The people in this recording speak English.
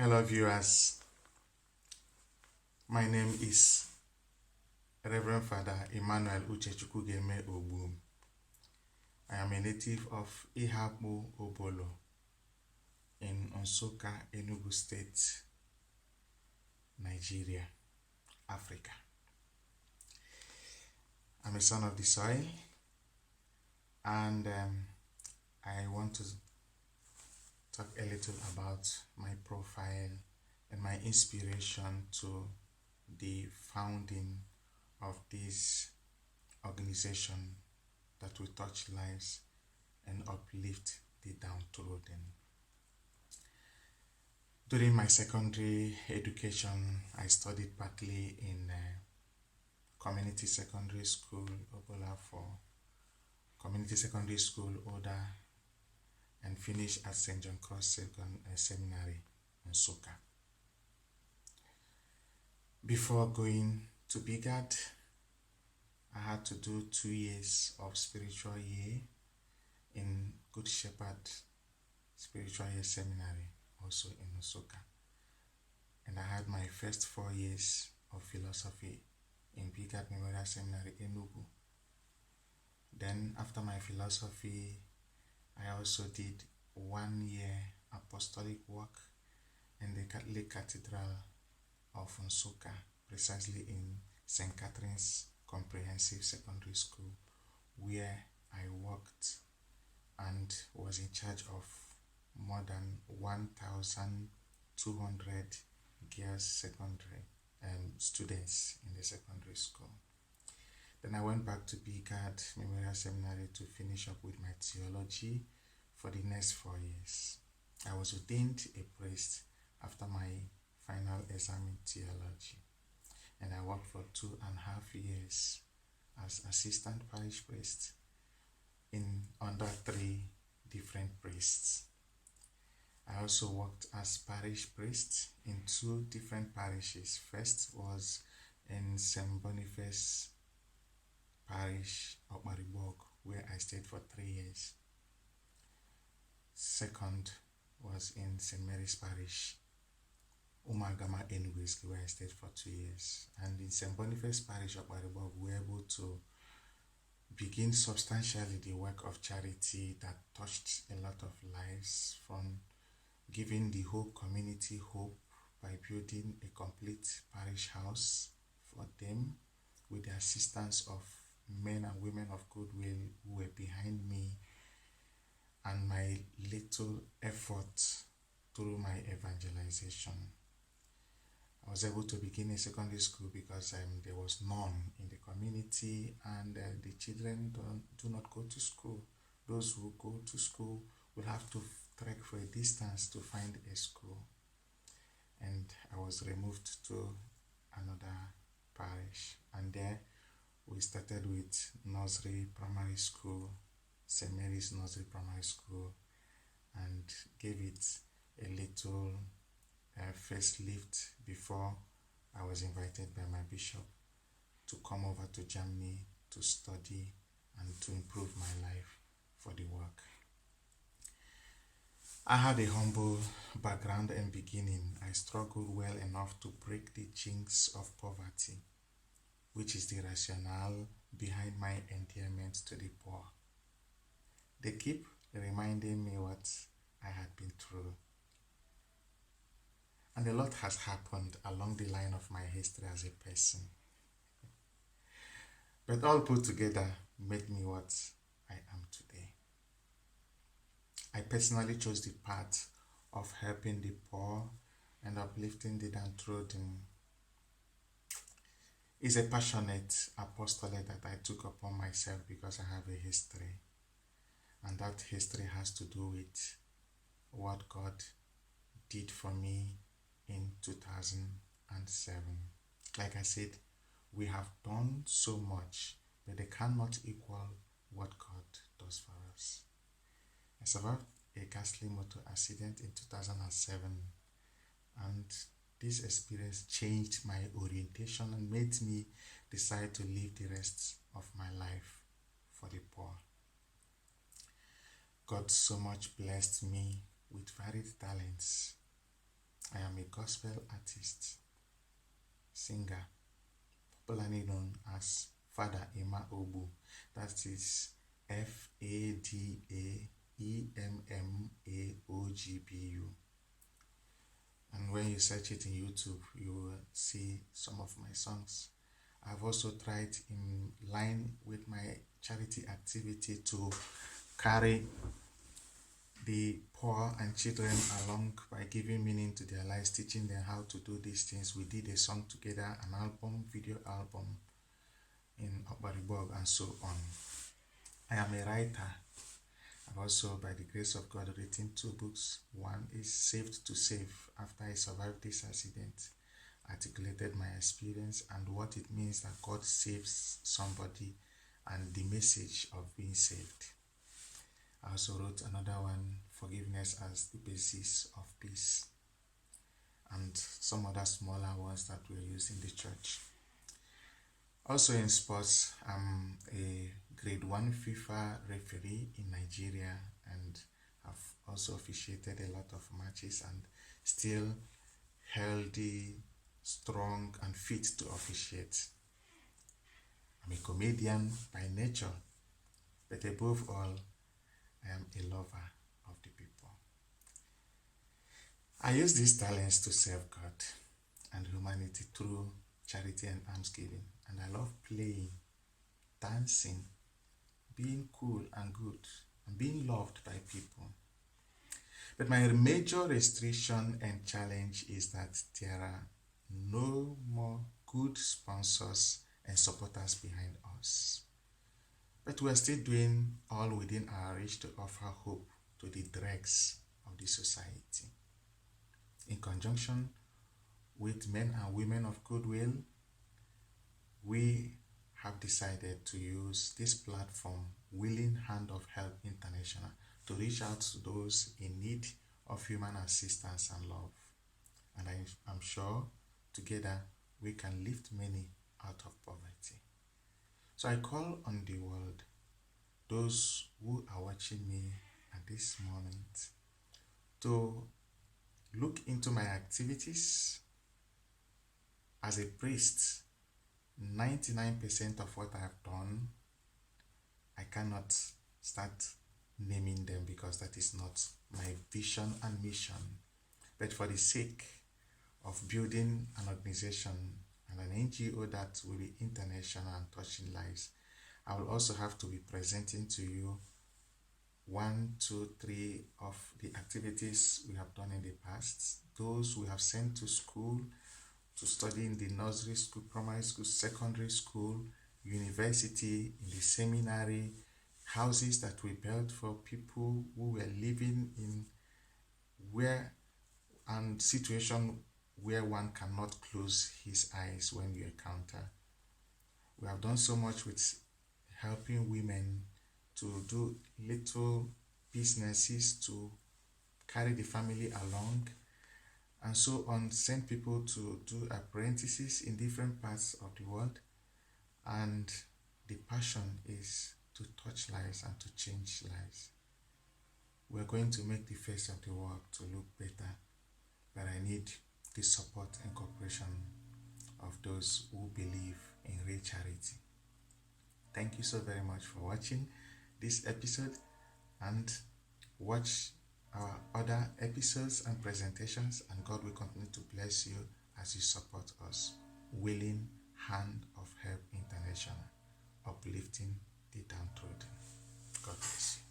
Hello viewers, my name is Reverend Father Emmanuel Uchechukwugeme Ogbu. I am a native of Ogbu Obolo in Nsukka, Enugu State, Nigeria, Africa. I'm a son of the soil, and I want to talk a little about my profile and my inspiration to the founding of this organization that will touch lives and uplift the downtrodden. During my secondary education, I studied partly in community secondary school, Obola for community secondary school, Oda, and finished at St. John Cross Seminary in Nsukka. Before going to BGAD, I had to do 2 years of spiritual year in Good Shepherd Spiritual Year Seminary, also in Nsukka. And I had my first 4 years of philosophy in BGAD Memorial Seminary in Ogbu. Then after my philosophy, I also did 1 year apostolic work in the Catholic Cathedral of Nsukka, precisely in St. Catherine's Comprehensive Secondary School, where I worked and was in charge of more than 1,200 girls secondary students in the secondary school. Then I went back to BGAD Memorial Seminary to finish up with my theology for the next 4 years. I was ordained a priest after my final exam in theology, and I worked for 2.5 years as assistant parish priest under 3 different priests. I also worked as parish priest in 2 different parishes. First was in St. Boniface Parish, Ogbu, where I stayed for 3 years. Second was in St. Mary's Parish, Umagama, Enugu, where I stayed for 2 years. And in St. Boniface Parish, Ogbu, we were able to begin substantially the work of charity that touched a lot of lives, from giving the whole community hope by building a complete parish house for them with the assistance of men and women of goodwill who were behind me, and my little effort through my evangelization. I was able to begin a secondary school because there was none in the community, and the children do not go to school. Those who go to school will have to trek for a distance to find a school. And I was removed to another parish, and there we started with nursery primary school, St. Mary's Nursery Primary School, and gave it a little facelift before I was invited by my bishop to come over to Germany to study and to improve my life for the work. I had a humble background and beginning. I struggled well enough to break the jinx of poverty, which is the rationale behind my endearment to the poor. They keep reminding me what I had been through. And a lot has happened along the line of my history as a person. But all put together made me what I am today. I personally chose the path of helping the poor and uplifting the downtrodden. It's a passionate apostolate that I took upon myself because I have a history. And that history has to do with what God did for me in 2007. Like I said, we have done so much, but they cannot equal what God does for us. I survived a ghastly motor accident in 2007, and this experience changed my orientation and made me decide to live the rest of my life for the poor. God so much blessed me with varied talents. I am a gospel artist, singer, popularly known as Father Emma Ogbu. That is FADAEMMAOGBU. And when you search it in YouTube, you will see some of my songs. I've also tried, in line with my charity activity, to carry the poor and children along by giving meaning to their lives, teaching them how to do these things. We did a song together, an album, video album in Ogbu and so on. I am a writer. I've also, by the grace of God, written 2 books. One is Saved to Save, after I survived this accident, articulated my experience and what it means that God saves somebody and the message of being saved. I also wrote another one, Forgiveness as the Basis of Peace, and some other smaller ones that were used in the church. Also in sports, I'm a grade 1 FIFA referee in Nigeria, and I've also officiated a lot of matches and still healthy, strong and fit to officiate. I'm a comedian by nature, but above all, I am a lover of the people. I use these talents to serve God and humanity through charity and almsgiving, and I love playing, dancing, being cool and good, and being loved by people. But my major restriction and challenge is that there are no more good sponsors and supporters behind us. But we are still doing all within our reach to offer hope to the dregs of the society. In conjunction with men and women of goodwill, we have decided to use this platform, Willing Hand of Help International, to reach out to those in need of human assistance and love. And I'm sure together we can lift many out of poverty. So I call on the world, those who are watching me at this moment, to look into my activities. As a priest, 99% of what I've done, I cannot start naming them because that is not my vision and mission. But for the sake of building an organization and an NGO that will be international and touching lives, I will also have to be presenting to you 1, 2, 3 of the activities we have done in the past, those we have sent to school to study in the nursery school, primary school, secondary school, university, in the seminary, houses that we built for people who were living in and situation where one cannot close his eyes when you encounter. We have done so much with helping women to do little businesses to carry the family along, and so on, send people to do apprentices in different parts of the world. And the passion is to touch lives and to change lives. We're going to make the face of the world to look better, but I need the support and cooperation of those who believe in real charity. Thank you so very much for watching this episode, and watch our other episodes and presentations, and God will continue to bless you as you support us. Willing Hand of Help International, uplifting the downtrodden. God bless you.